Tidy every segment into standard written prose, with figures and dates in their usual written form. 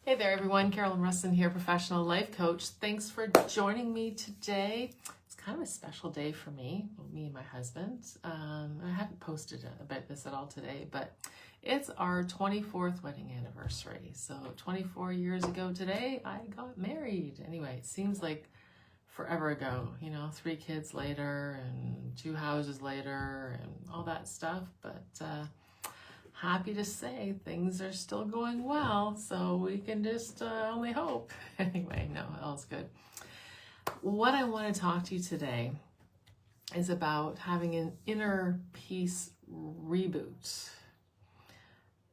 Hey there, everyone. Carolyn Russin here, professional life coach. Thanks for joining me today. It's kind of a special day for me, me and my husband. I haven't posted about this at all today, but it's our 24th wedding anniversary. So 24 years ago today, I got married. Anyway, it seems like forever ago, 3 kids later and 2 houses later and all that stuff. But happy to say things are still going well, so we can just only hope. Anyway, no, all's good. What I want to talk to you today is about having an inner peace reboot.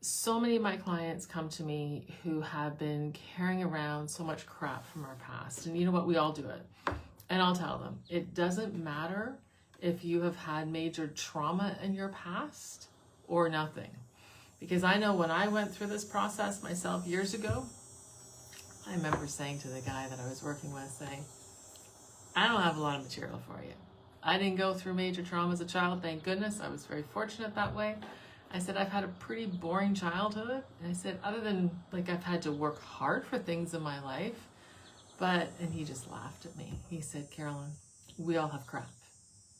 So many of my clients come to me who have been carrying around so much crap from our past, and you know what, we all do it. And I'll tell them, it doesn't matter if you have had major trauma in your past or nothing. Because I know when I went through this process myself years ago, I remember saying to the guy that I was working with, saying, I don't have a lot of material for you. I didn't go through major trauma as a child, thank goodness. I was very fortunate that way. I said, I've had a pretty boring childhood. And I said, other than I've had to work hard for things in my life. And he just laughed at me. He said, Carolyn, we all have crap.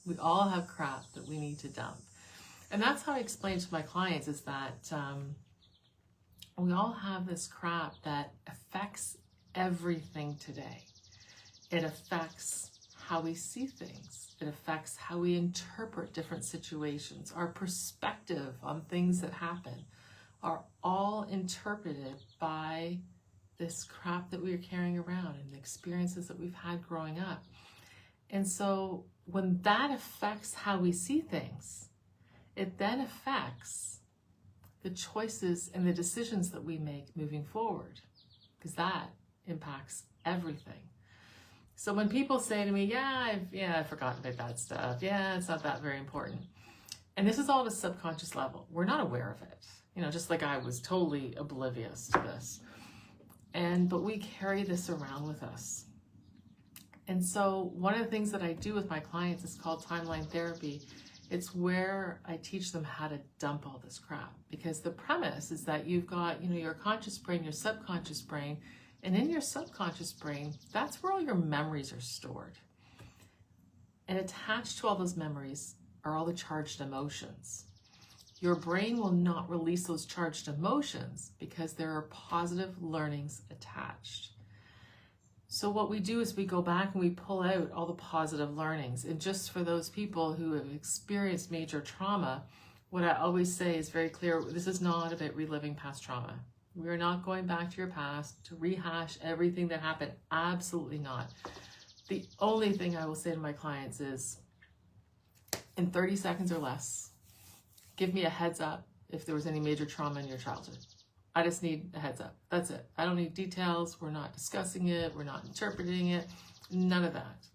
We all have crap that we need to dump. And that's how I explain to my clients is that we all have this crap that affects everything today. It affects how we see things. It affects how we interpret different situations. Our perspective on things that happen are all interpreted by this crap that we are carrying around and the experiences that we've had growing up. And so when that affects how we see things, it then affects the choices and the decisions that we make moving forward, because that impacts everything. So when people say to me, I've forgotten about that stuff. Yeah, it's not that very important. And this is all at a subconscious level. We're not aware of it. Just like I was totally oblivious to this. But we carry this around with us. And so one of the things that I do with my clients is called timeline therapy. It's where I teach them how to dump all this crap, because the premise is that you've got, your conscious brain, your subconscious brain, and in your subconscious brain, that's where all your memories are stored. And attached to all those memories are all the charged emotions. Your brain will not release those charged emotions because there are positive learnings attached. So what we do is we go back and we pull out all the positive learnings. And just for those people who have experienced major trauma, what I always say is very clear. This is not about reliving past trauma. We are not going back to your past to rehash everything that happened. Absolutely not. The only thing I will say to my clients is, in 30 seconds or less, give me a heads up if there was any major trauma in your childhood. I just need a heads up. That's it. I don't need details. We're not discussing it. We're not interpreting it. None of that.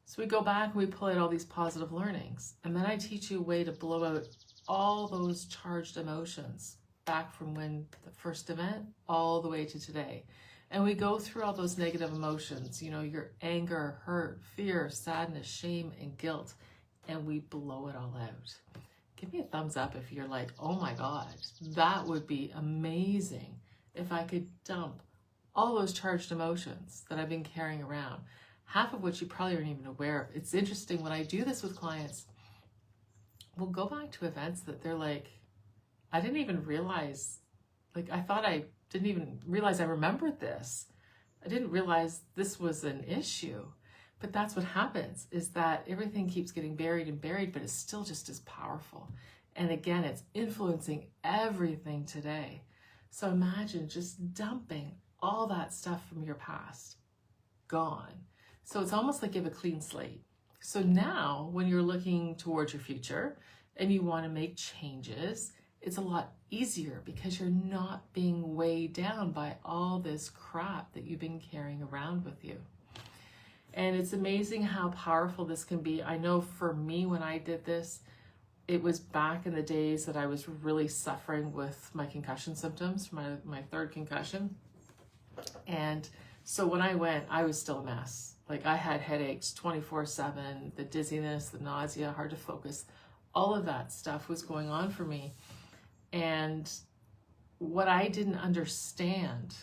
So we go back and we pull out all these positive learnings. And then I teach you a way to blow out all those charged emotions back from when the first event all the way to today. And we go through all those negative emotions, your anger, hurt, fear, sadness, shame, and guilt. And we blow it all out. Give me a thumbs up if you're like, oh my God, that would be amazing if I could dump all those charged emotions that I've been carrying around, half of which you probably aren't even aware of. It's interesting, when I do this with clients, we'll go back to events that they're like, I didn't even realize, I thought I didn't even realize I remembered this. I didn't realize this was an issue. But that's what happens, is that everything keeps getting buried and buried, but it's still just as powerful. And again, it's influencing everything today. So imagine just dumping all that stuff from your past. Gone. So it's almost like you have a clean slate. So now when you're looking towards your future and you want to make changes, it's a lot easier because you're not being weighed down by all this crap that you've been carrying around with you. And it's amazing how powerful this can be. I know for me, when I did this, it was back in the days that I was really suffering with my concussion symptoms, my third concussion. And so when I went, I was still a mess. I had headaches 24/7, the dizziness, the nausea, hard to focus. All of that stuff was going on for me. And what I didn't understand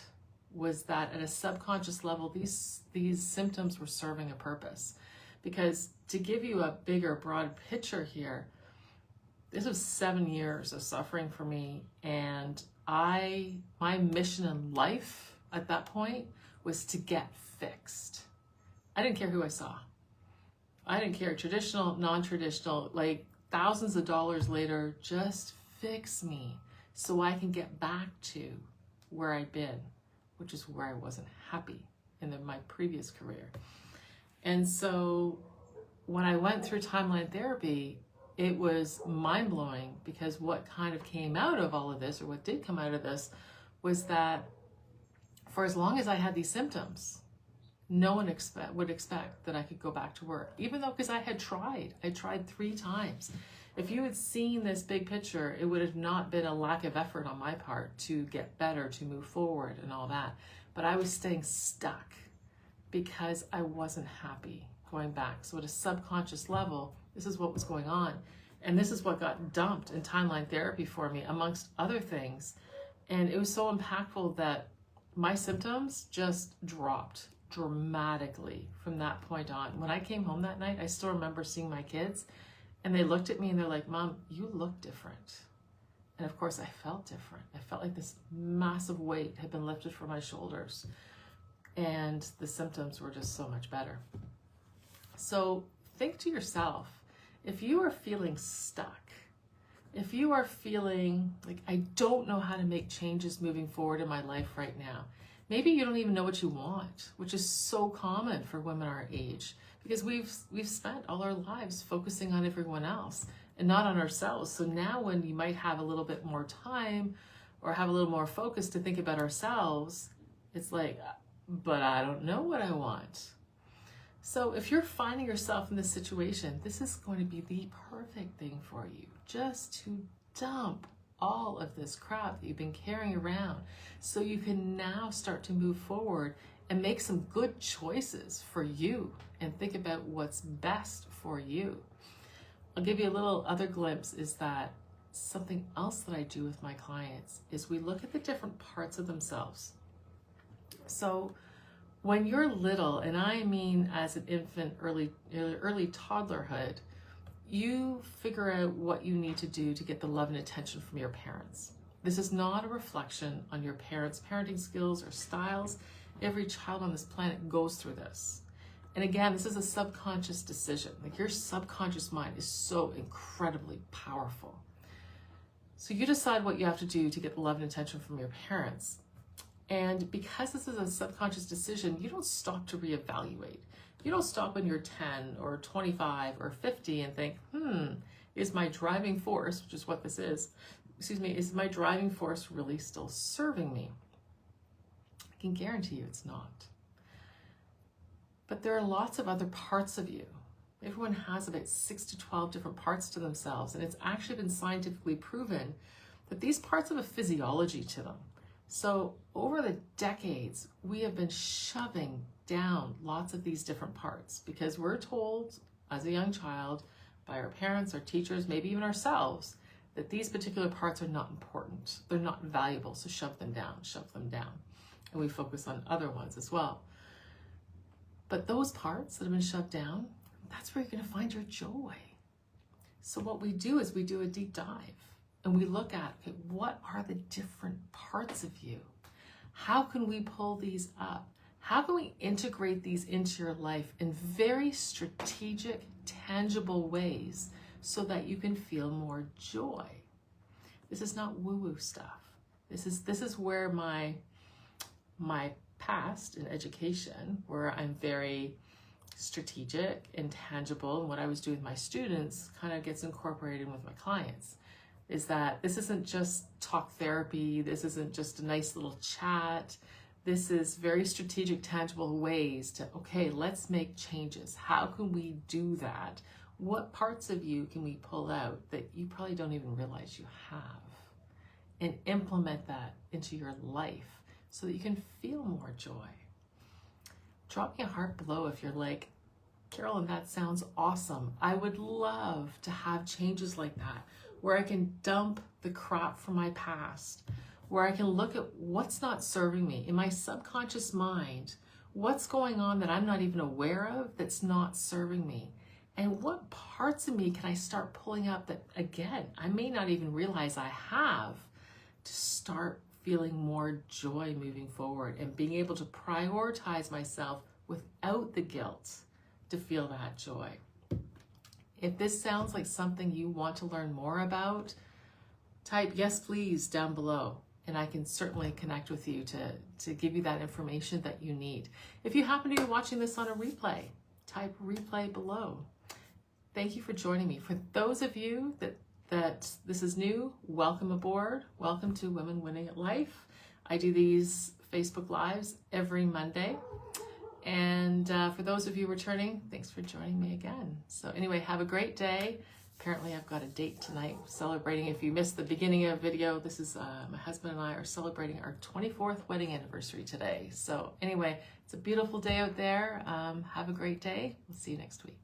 was that at a subconscious level, these symptoms were serving a purpose. Because to give you a bigger, broad picture here, this was 7 years of suffering for me, and my mission in life at that point was to get fixed. I didn't care who I saw. I didn't care, traditional, non-traditional, like thousands of dollars later, just fix me so I can get back to where I'd been, which is where I wasn't happy in my previous career. And so when I went through timeline therapy, it was mind-blowing, because what kind of came out of all of this, or what did come out of this, was that for as long as I had these symptoms, no one would expect that I could go back to work, even though, because I tried 3 times. If you had seen this big picture, it would have not been a lack of effort on my part to get better, to move forward and all that. But I was staying stuck because I wasn't happy going back. So at a subconscious level, this is what was going on. And this is what got dumped in timeline therapy for me, amongst other things. And it was so impactful that my symptoms just dropped dramatically from that point on. When I came home that night, I still remember seeing my kids, and they looked at me and they're like, "Mom, you look different." And of course I felt different. I felt like this massive weight had been lifted from my shoulders, and the symptoms were just so much better. So think to yourself, if you are feeling stuck, if you are feeling like, I don't know how to make changes moving forward in my life right now, maybe you don't even know what you want, which is so common for women our age, because we've spent all our lives focusing on everyone else and not on ourselves. So now when you might have a little bit more time or have a little more focus to think about ourselves, it's like, but I don't know what I want. So if you're finding yourself in this situation, this is going to be the perfect thing for you, just to dump all of this crap that you've been carrying around, so you can now start to move forward and make some good choices for you and think about what's best for you. I'll give you a little other glimpse, is that something else that I do with my clients is we look at the different parts of themselves. So when you're little, and I mean as an infant, early toddlerhood, you figure out what you need to do to get the love and attention from your parents. This is not a reflection on your parents' parenting skills or styles. Every child on this planet goes through this. And again, this is a subconscious decision. Like, your subconscious mind is so incredibly powerful. So you decide what you have to do to get the love and attention from your parents. And because this is a subconscious decision, you don't stop to reevaluate. You don't stop when you're 10 or 25 or 50 and think, is my driving force, which is what this is, is my driving force really still serving me? I can guarantee you it's not. But there are lots of other parts of you. Everyone has about 6 to 12 different parts to themselves, and it's actually been scientifically proven that these parts have a physiology to them. So over the decades, we have been shoving down lots of these different parts, because we're told as a young child by our parents, our teachers, maybe even ourselves, that these particular parts are not important. They're not valuable, so shove them down. And we focus on other ones as well. But those parts that have been shoved down, that's where you're going to find your joy. So what we do is we do a deep dive, and we look at, okay, what are the different parts of you? How can we pull these up? How can we integrate these into your life in very strategic, tangible ways so that you can feel more joy? This is not woo-woo stuff. This is where my past in education, where I'm very strategic and tangible, and what I was doing with my students kind of gets incorporated with my clients, is that this isn't just talk therapy, this isn't just a nice little chat. This is very strategic, tangible ways to, okay, let's make changes. How can we do that? What parts of you can we pull out that you probably don't even realize you have? And implement that into your life so that you can feel more joy. Drop me a heart below if you're like, Carolyn, that sounds awesome. I would love to have changes like that, where I can dump the crap from my past, where I can look at what's not serving me in my subconscious mind. What's going on that I'm not even aware of that's not serving me? And what parts of me can I start pulling up that, again, I may not even realize I have, to start feeling more joy moving forward and being able to prioritize myself without the guilt to feel that joy. If this sounds like something you want to learn more about, type yes please down below, and I can certainly connect with you to give you that information that you need. If you happen to be watching this on a replay, type replay below. Thank you for joining me. For those of you that this is new, welcome aboard. Welcome to Women Winning at Life. I do these Facebook Lives every Monday. And for those of you returning, thanks for joining me again. So anyway, have a great day. Apparently I've got a date tonight celebrating. If you missed the beginning of the video, this is my husband and I are celebrating our 24th wedding anniversary today. So anyway, it's a beautiful day out there. Have a great day. We'll see you next week.